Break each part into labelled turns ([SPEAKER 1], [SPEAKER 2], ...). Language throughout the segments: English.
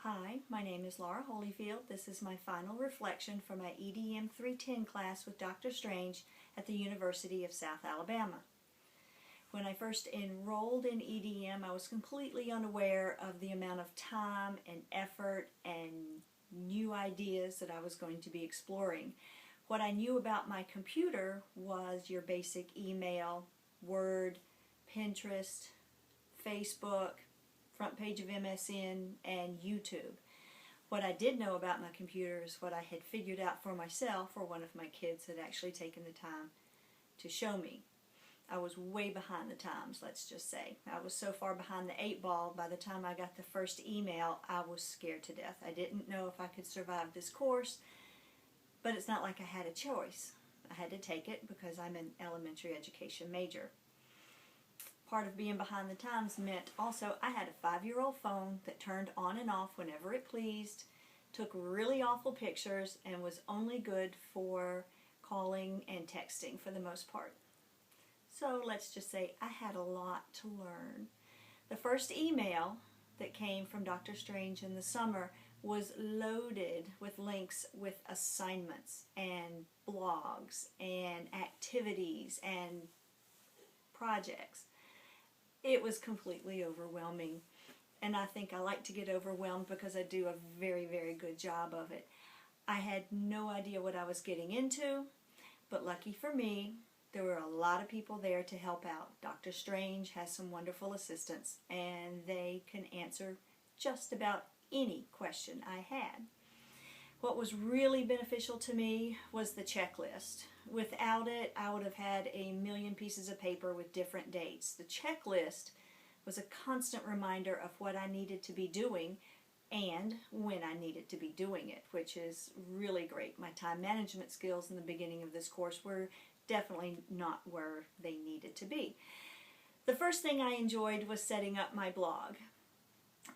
[SPEAKER 1] Hi, my name is Laura Holyfield. This is my final reflection for my EDM310 class with Dr. Strange at the University of South Alabama. When I first enrolled in EDM, I was completely unaware of the amount of time and effort and new ideas that I was going to be exploring. What I knew about my computer was your basic email, Word, Pinterest, Facebook, front page of MSN, and YouTube. What I did know about my computer is what I had figured out for myself, or one of my kids had actually taken the time to show me. I was way behind the times, let's just say. I was so far behind the 8 ball, by the time I got the first email, I was scared to death. I didn't know if I could survive this course, but it's not like I had a choice. I had to take it because I'm an elementary education major. Part of being behind the times meant also I had a 5-year-old phone that turned on and off whenever it pleased, took really awful pictures, and was only good for calling and texting for the most part. So let's just say I had a lot to learn. The first email that came from Dr. Strange in the summer was loaded with links with assignments and blogs and activities and projects. It was completely overwhelming, and I think I like to get overwhelmed because I do a very, very good job of it. I had no idea what I was getting into, but lucky for me, there were a lot of people there to help out. Dr. Strange has some wonderful assistants, and they can answer just about any question I had. What was really beneficial to me was the checklist. Without it, I would have had a million pieces of paper with different dates. The checklist was a constant reminder of what I needed to be doing and when I needed to be doing it, which is really great. My time management skills in the beginning of this course were definitely not where they needed to be. The first thing I enjoyed was setting up my blog.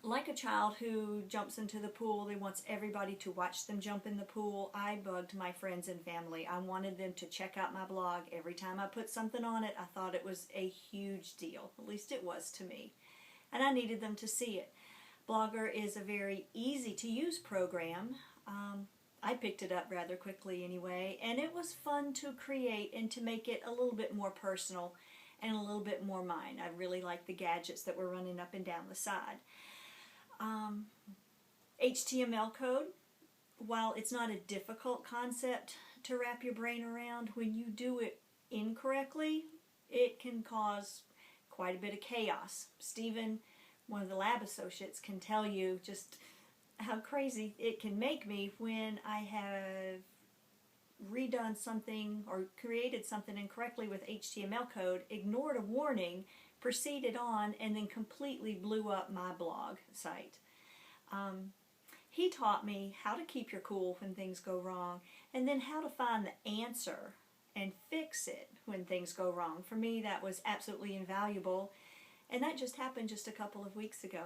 [SPEAKER 1] Like a child who jumps into the pool, they wants everybody to watch them jump in the pool. I bugged my friends and family. I wanted them to check out my blog. Every time I put something on it, I thought it was a huge deal. At least it was to me. And I needed them to see it. Blogger is a very easy to use program. I picked it up rather quickly anyway, and it was fun to create and to make it a little bit more personal and a little bit more mine. I really liked the gadgets that were running up and down the side. HTML code, while it's not a difficult concept to wrap your brain around, when you do it incorrectly, it can cause quite a bit of chaos. Stephen, one of the lab associates, can tell you just how crazy it can make me when I have redone something or created something incorrectly with HTML code, ignored a warning, proceeded on, and then completely blew up my blog site. He taught me how to keep your cool when things go wrong, and then how to find the answer and fix it when things go wrong. For me, that was absolutely invaluable, and that just happened just a couple of weeks ago.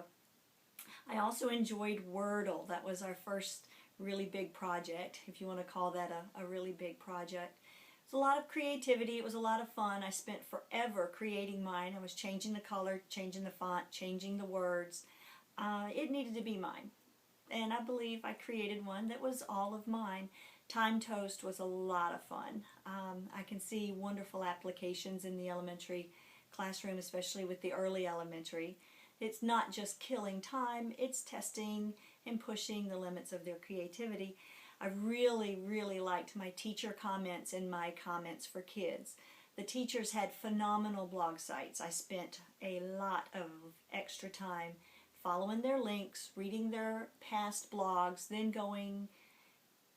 [SPEAKER 1] I also enjoyed Wordle. That was our first really big project, if you want to call that a really big project. It was a lot of creativity. It was a lot of fun. I spent forever creating mine. I was changing the color, changing the font, changing the words. It needed to be mine. And I believe I created one that was all of mine. Time Toast was a lot of fun. I can see wonderful applications in the elementary classroom, especially with the early elementary. It's not just killing time, it's testing and pushing the limits of their creativity. I really, really liked my teacher comments and my comments for kids. The teachers had phenomenal blog sites. I spent a lot of extra time following their links, reading their past blogs, then going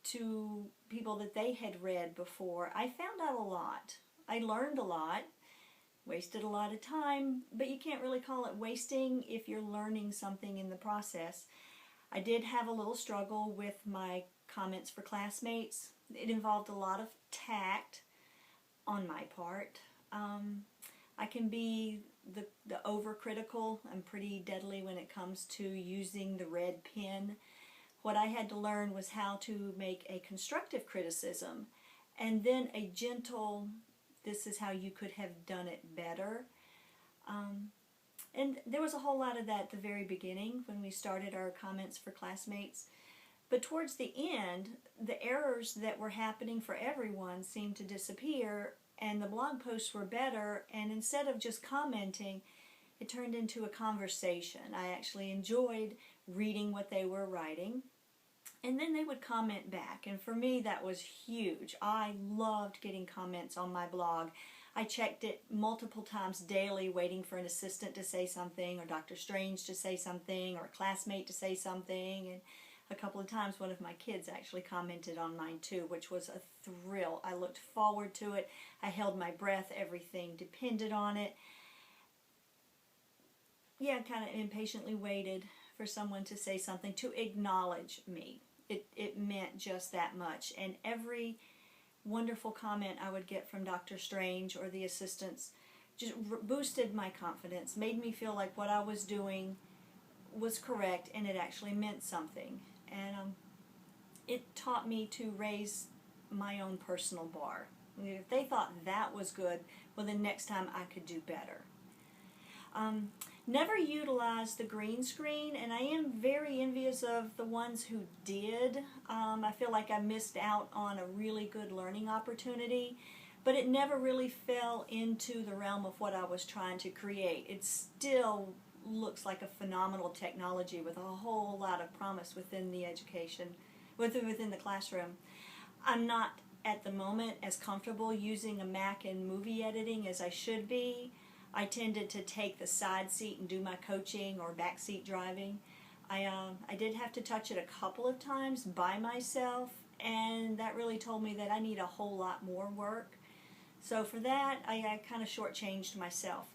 [SPEAKER 1] to people that they had read before. I found out a lot. I learned a lot, wasted a lot of time, but you can't really call it wasting if you're learning something in the process. I did have a little struggle with my comments for classmates. It involved a lot of tact on my part. I can be the overcritical. I'm pretty deadly when it comes to using the red pen. What I had to learn was how to make a constructive criticism and then a gentle, this is how you could have done it better. And there was a whole lot of that at the very beginning when we started our comments for classmates. But towards the end, the errors that were happening for everyone seemed to disappear, and the blog posts were better, and instead of just commenting, it turned into a conversation. I actually enjoyed reading what they were writing, and then they would comment back, and for me that was huge. I loved getting comments on my blog. I checked it multiple times daily, waiting for an assistant to say something, or Dr. Strange to say something, or a classmate to say something, and a couple of times one of my kids actually commented on mine too, which was a thrill. I looked forward to it. I held my breath. Everything depended on it. Yeah, kind of impatiently waited for someone to say something, to acknowledge me. It meant just that much. And every wonderful comment I would get from Dr. Strange or the assistants just boosted my confidence, made me feel like what I was doing was correct and it actually meant something. And it taught me to raise my own personal bar. If they thought that was good, well then next time I could do better. Never utilized the green screen, and I am very envious of the ones who did. I feel like I missed out on a really good learning opportunity, but it never really fell into the realm of what I was trying to create. It still looks like a phenomenal technology with a whole lot of promise within the education, within the classroom. I'm not at the moment as comfortable using a Mac in movie editing as I should be. I tended to take the side seat and do my coaching or backseat driving. I did have to touch it a couple of times by myself, and that really told me that I need a whole lot more work. So for that, I kind of shortchanged myself.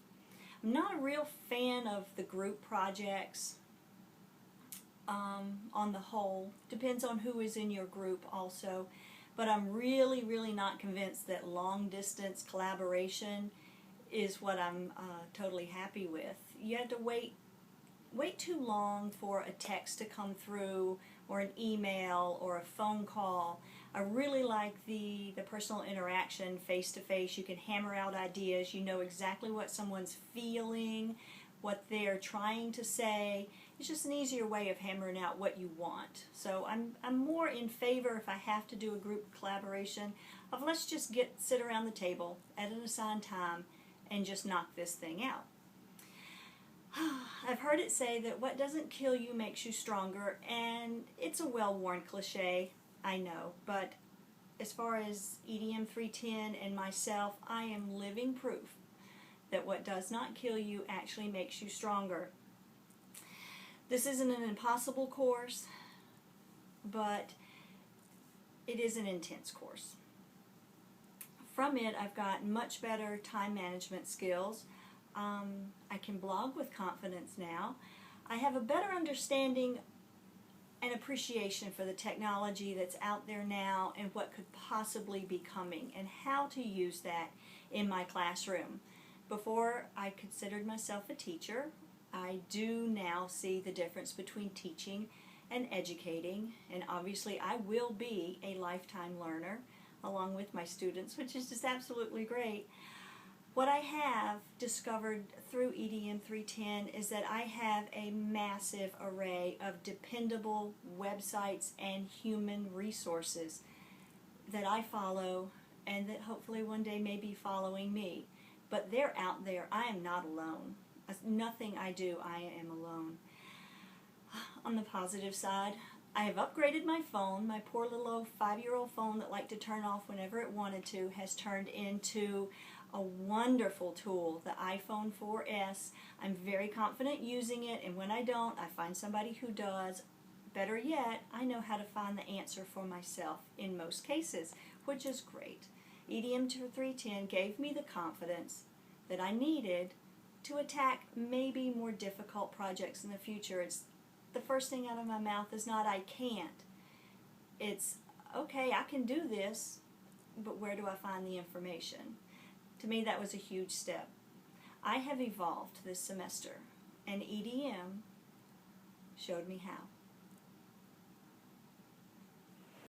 [SPEAKER 1] I'm not a real fan of the group projects on the whole. Depends on who is in your group also. But I'm really, really not convinced that long distance collaboration is what I'm totally happy with. You had to wait too long for a text to come through, or an email, or a phone call. I really like the personal interaction, face-to-face. You can hammer out ideas. You know exactly what someone's feeling, what they're trying to say. It's just an easier way of hammering out what you want. So I'm more in favor, if I have to do a group collaboration, of let's just sit around the table at an assigned time and just knock this thing out. I've heard it say that what doesn't kill you makes you stronger, and it's a well-worn cliche, I know, but as far as EDM310 and myself, I am living proof that what does not kill you actually makes you stronger. This isn't an impossible course, but it is an intense course. From it, I've got much better time management skills. I can blog with confidence now. I have a better understanding and appreciation for the technology that's out there now and what could possibly be coming, and how to use that in my classroom. Before, I considered myself a teacher. I do now see the difference between teaching and educating, and obviously I will be a lifetime learner along with my students, which is just absolutely great. What I have discovered through EDM310 is that I have a massive array of dependable websites and human resources that I follow, and that hopefully one day may be following me. But they're out there. I am not alone. Nothing I do, I am alone. On the positive side, I have upgraded my phone. My poor little old 5-year-old phone that liked to turn off whenever it wanted to has turned into a wonderful tool, the iPhone 4S. I'm very confident using it, and when I don't, I find somebody who does. Better yet, I know how to find the answer for myself in most cases, which is great. EDM310 gave me the confidence that I needed to attack maybe more difficult projects in the future. It's the first thing out of my mouth is not I can't. It's okay, I can do this, but where do I find the information? To me, that was a huge step. I have evolved this semester, and EDM showed me how.